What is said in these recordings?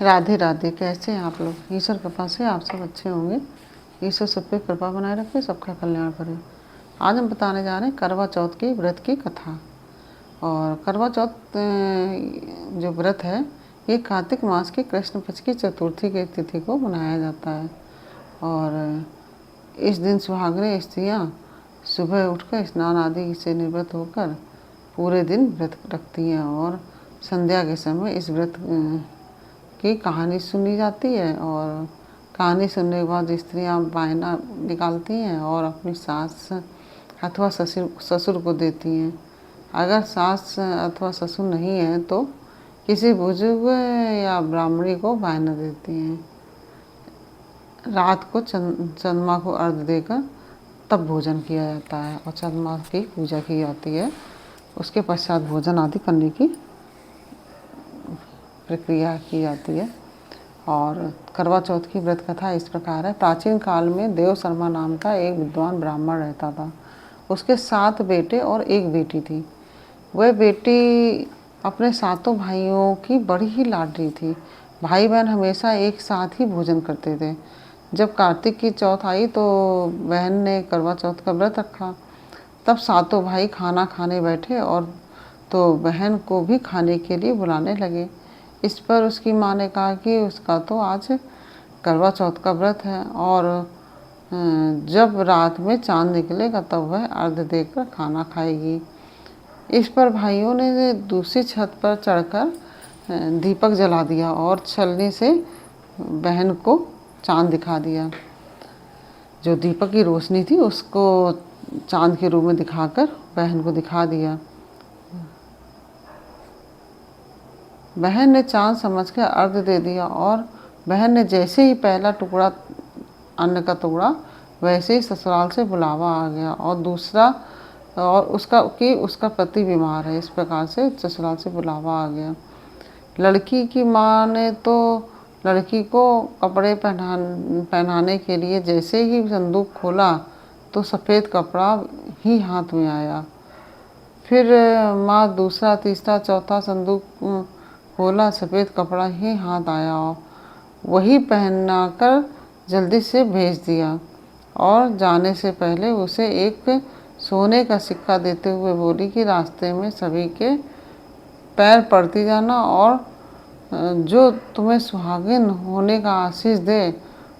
राधे राधे। कैसे हैं आप लोग? ईश्वर कृपा से आप सब अच्छे होंगे। ईश्वर सब पे कृपा बनाए रखे, सबका कल्याण करे। आज हम बताने जा रहे हैं करवा चौथ की व्रत की कथा। और करवा चौथ जो व्रत है, ये कार्तिक मास की कृष्ण पक्ष की चतुर्थी की तिथि को मनाया जाता है। और इस दिन सुहागनें स्त्रियाँ सुबह उठकर स्नान आदि से निवृत्त होकर पूरे दिन व्रत रखती हैं। और संध्या के समय इस व्रत की कहानी सुनी जाती है। और कहानी सुनने के बाद स्त्रियां बायना निकालती हैं और अपनी सास अथवा ससुर को देती हैं। अगर सास अथवा ससुर नहीं है तो किसी बुजुर्ग या ब्राह्मणी को बायना देती हैं। रात को चंद्रमा को अर्घ्य देकर तब भोजन किया जाता है और चंद्रमा की पूजा की जाती है। उसके पश्चात भोजन आदि करने की प्रक्रिया की जाती है। और करवा चौथ की व्रत कथा इस प्रकार है। प्राचीन काल में देव शर्मा नाम का एक विद्वान ब्राह्मण रहता था। उसके 7 बेटे और 1 बेटी थी। वह बेटी अपने 7 भाइयों की बड़ी ही लाडली थी। भाई बहन हमेशा एक साथ ही भोजन करते थे। जब कार्तिक की चौथ आई तो बहन ने करवा चौथ का व्रत रखा। तब 7 भाई खाना खाने बैठे और तो बहन को भी खाने के लिए बुलाने लगे। इस पर उसकी माँ ने कहा कि उसका तो आज करवा चौथ का व्रत है और जब रात में चांद निकलेगा तब वह अर्घ्य देकर खाना खाएगी। इस पर भाइयों ने दूसरी छत पर चढ़कर दीपक जला दिया और छलनी से बहन को चांद दिखा दिया। जो दीपक की रोशनी थी उसको चांद के रूप में दिखाकर बहन को दिखा दिया। बहन ने चांद समझकर अर्घ्य दे दिया और बहन ने जैसे ही पहला टुकड़ा अन्न का टुकड़ा वैसे ही ससुराल से बुलावा आ गया। और दूसरा और उसका पति बीमार है। इस प्रकार से ससुराल से बुलावा आ गया। लड़की की माँ ने तो लड़की को कपड़े पहनाने के लिए जैसे ही संदूक खोला तो सफ़ेद कपड़ा ही हाथ में आया। फिर माँ दूसरा तीसरा चौथा संदूक खोला, सफ़ेद कपड़ा ही हाथ आया। वही पहनाकर जल्दी से भेज दिया और जाने से पहले उसे एक सोने का सिक्का देते हुए बोली कि रास्ते में सभी के पैर पड़ती जाना और जो तुम्हें सुहागिन होने का आशीष दे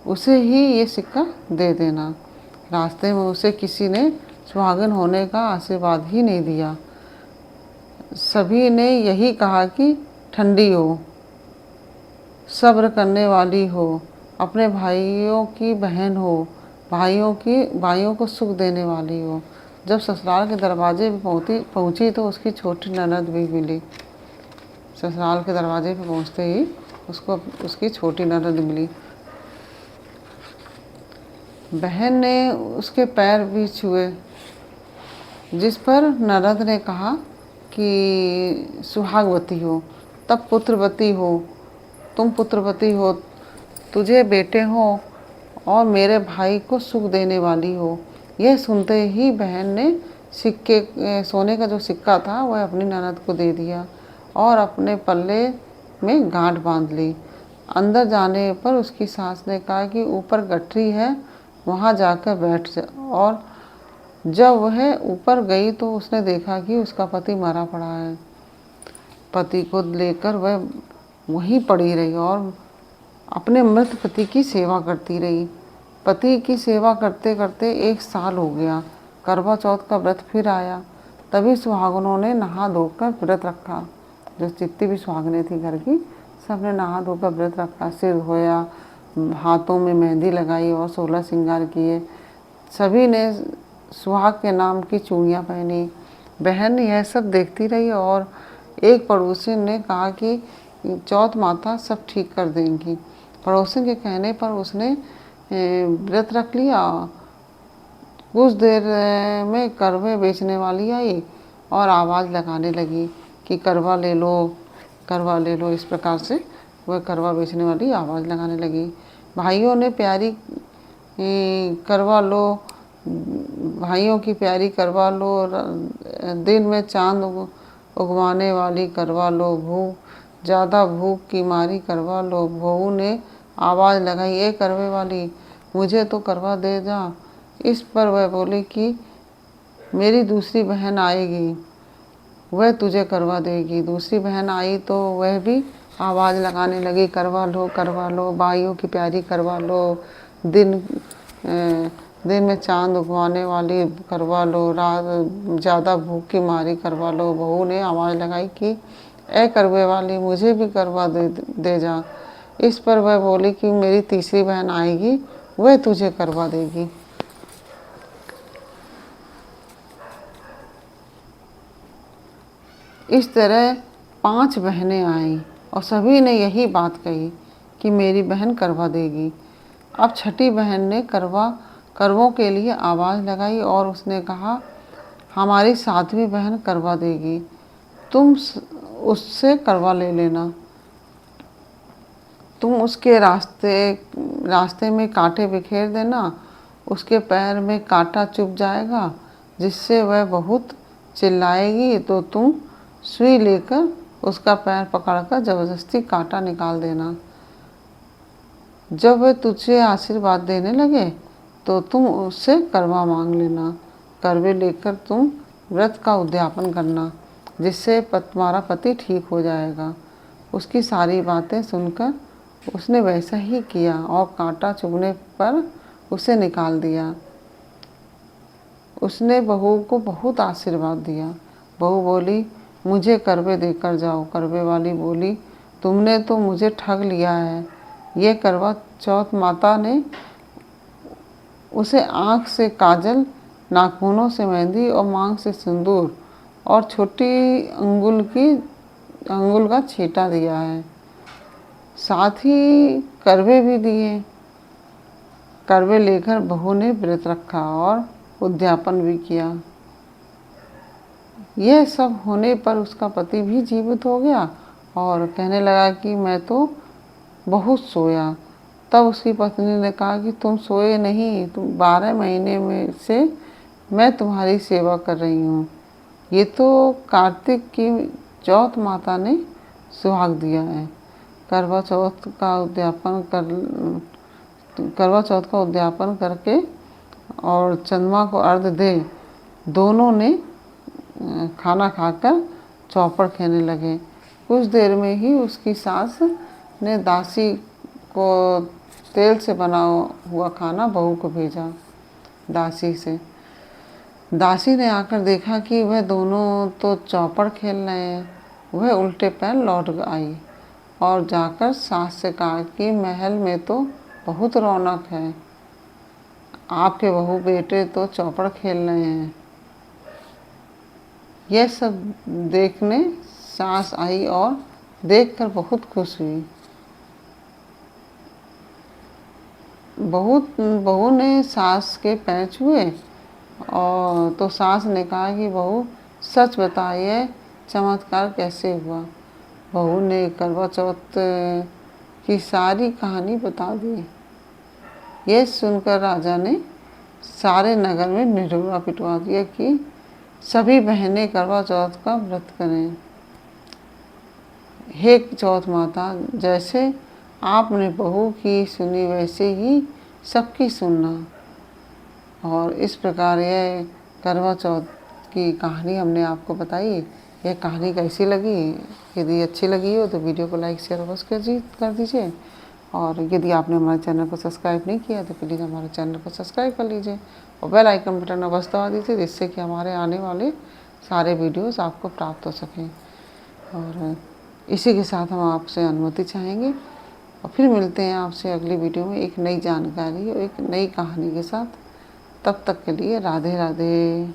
उसे ही ये सिक्का दे देना। रास्ते में उसे किसी ने सुहागिन होने का आशीर्वाद ही नहीं दिया। सभी ने यही कहा कि ठंडी हो, सब्र करने वाली हो, अपने भाइयों की बहन हो, भाइयों को सुख देने वाली हो। जब ससुराल के दरवाजे पे पहुंची तो उसकी छोटी ननद भी मिली। ससुराल के दरवाजे पे पहुंचते ही उसको उसकी छोटी ननद मिली। बहन ने उसके पैर भी छुए, जिस पर ननद ने कहा कि सुहागवती हो, तब पुत्रवती हो, तुम पुत्रवती हो, तुझे बेटे हो और मेरे भाई को सुख देने वाली हो। यह सुनते ही बहन ने सोने का जो सिक्का था वह अपनी ननद को दे दिया और अपने पल्ले में गांठ बांध ली। अंदर जाने पर उसकी सास ने कहा कि ऊपर गठरी है, वहाँ जाकर बैठ जा। और जब वह ऊपर गई तो उसने देखा कि उसका पति मरा पड़ा है। पति को लेकर वह वहीं पड़ी रही और अपने मृत पति की सेवा करती रही। पति की सेवा करते करते 1 साल हो गया। करवा चौथ का व्रत फिर आया। तभी सुहागनों ने नहा धोकर व्रत रखा। जो जितनी भी सुहागनें थी घर की, सबने नहा धोकर व्रत रखा। सिर धोया, हाथों में मेहंदी लगाई और 16 श्रृंगार किए। सभी ने सुहाग के नाम की चूड़ियाँ पहनी। बहन यह सब देखती रही और एक पड़ोसी ने कहा कि चौथ माता सब ठीक कर देंगी। पड़ोसी के कहने पर उसने व्रत रख लिया। कुछ देर में करवे बेचने वाली आई और आवाज़ लगाने लगी कि करवा ले लो, करवा ले लो। इस प्रकार से वह करवा बेचने वाली आवाज़ लगाने लगी। भाइयों ने प्यारी करवा लो, भाइयों की प्यारी करवा लो, दिन में चांद उगवाने वाली करवा लो, ज़्यादा भूख की मारी करवा लो। बहू ने आवाज़ लगाई, ए करवे वाली, मुझे तो करवा दे जा। इस पर वह बोली कि मेरी दूसरी बहन आएगी, वह तुझे करवा देगी। दूसरी बहन आई तो वह भी आवाज़ लगाने लगी, करवा लो भाइयों की प्यारी, करवा लो, दिन में चांद उगवाने वाली, करवा लो, रात ज़्यादा भूख की मारी, करवा लो। बहू ने आवाज़ लगाई कि ए करवे वाली, मुझे भी करवा दे जा। इस पर वह बोली कि मेरी तीसरी बहन आएगी, वह तुझे करवा देगी। इस तरह 5 बहनें आईं और सभी ने यही बात कही कि मेरी बहन करवा देगी। अब छठी बहन ने करवों के लिए आवाज़ लगाई और उसने कहा, हमारी 7वीं बहन करवा देगी, तुम उससे करवा ले लेना। तुम उसके रास्ते में कांटे बिखेर देना, उसके पैर में कांटा चुभ जाएगा, जिससे वह बहुत चिल्लाएगी, तो तुम सुई लेकर उसका पैर पकड़कर ज़बरदस्ती कांटा निकाल देना। जब वह तुझे आशीर्वाद देने लगे तो तुम उससे करवा मांग लेना। करवे लेकर तुम व्रत का उद्यापन करना, जिससे तुम्हारा पति ठीक हो जाएगा। उसकी सारी बातें सुनकर उसने वैसा ही किया और कांटा चुभने पर उसे निकाल दिया। उसने बहू को बहुत आशीर्वाद दिया। बहू बोली, मुझे करवे देकर जाओ। करवे वाली बोली, तुमने तो मुझे ठग लिया है। ये करवा चौथ माता ने उसे आँख से काजल, नाखूनों से मेहंदी और मांग से सिंदूर और छोटी अंगुल का छींटा दिया है, साथ ही करवे भी दिए। करवे लेकर बहू ने व्रत रखा और उद्यापन भी किया। यह सब होने पर उसका पति भी जीवित हो गया और कहने लगा कि मैं तो बहुत सोया। तब उसकी पत्नी ने कहा कि तुम सोए नहीं, तुम 12 महीने में से मैं तुम्हारी सेवा कर रही हूँ। ये तो कार्तिक की चौथ माता ने सुहाग दिया है। करवा चौथ का उद्यापन करके और चंद्रमा को अर्घ दे दोनों ने खाना खाकर चौपड़ खेलने लगे। कुछ देर में ही उसकी सास ने दासी को तेल से बना हुआ खाना बहू को भेजा। दासी ने आकर देखा कि वह दोनों तो चौपड़ खेल रहे हैं। वह उल्टे पैर लौट आई और जाकर सास से कहा कि महल में तो बहुत रौनक है, आपके बहू बेटे तो चौपड़ खेल रहे हैं। यह सब देखने सास आई और देखकर बहुत खुश हुई। बहू ने सास के पैर छुए और तो सास ने कहा कि बहू सच बताइए, चमत्कार कैसे हुआ। बहू ने करवा चौथ की सारी कहानी बता दी। यह सुनकर राजा ने सारे नगर में निढूरा पिटवा दिया कि सभी बहनें करवा चौथ का व्रत करें। हे चौथ माता, जैसे आपने बहू की सुनी वैसे ही सबकी सुनना। और इस प्रकार यह करवा चौथ की कहानी हमने आपको बताई। यह कहानी कैसी लगी? यदि अच्छी लगी हो तो वीडियो को लाइक शेयर अवश्य कर दीजिए। और यदि आपने हमारे चैनल को सब्सक्राइब नहीं किया तो प्लीज़ हमारे चैनल को सब्सक्राइब कर लीजिए और बेल आइकन बटन अवश्य दबा दीजिए, जिससे कि हमारे आने वाले सारे वीडियोस आपको प्राप्त हो सकें। और इसी के साथ हम आपसे अनुमति चाहेंगे और फिर मिलते हैं आपसे अगली वीडियो में एक नई जानकारी और एक नई कहानी के साथ। तब तक के लिए राधे राधे।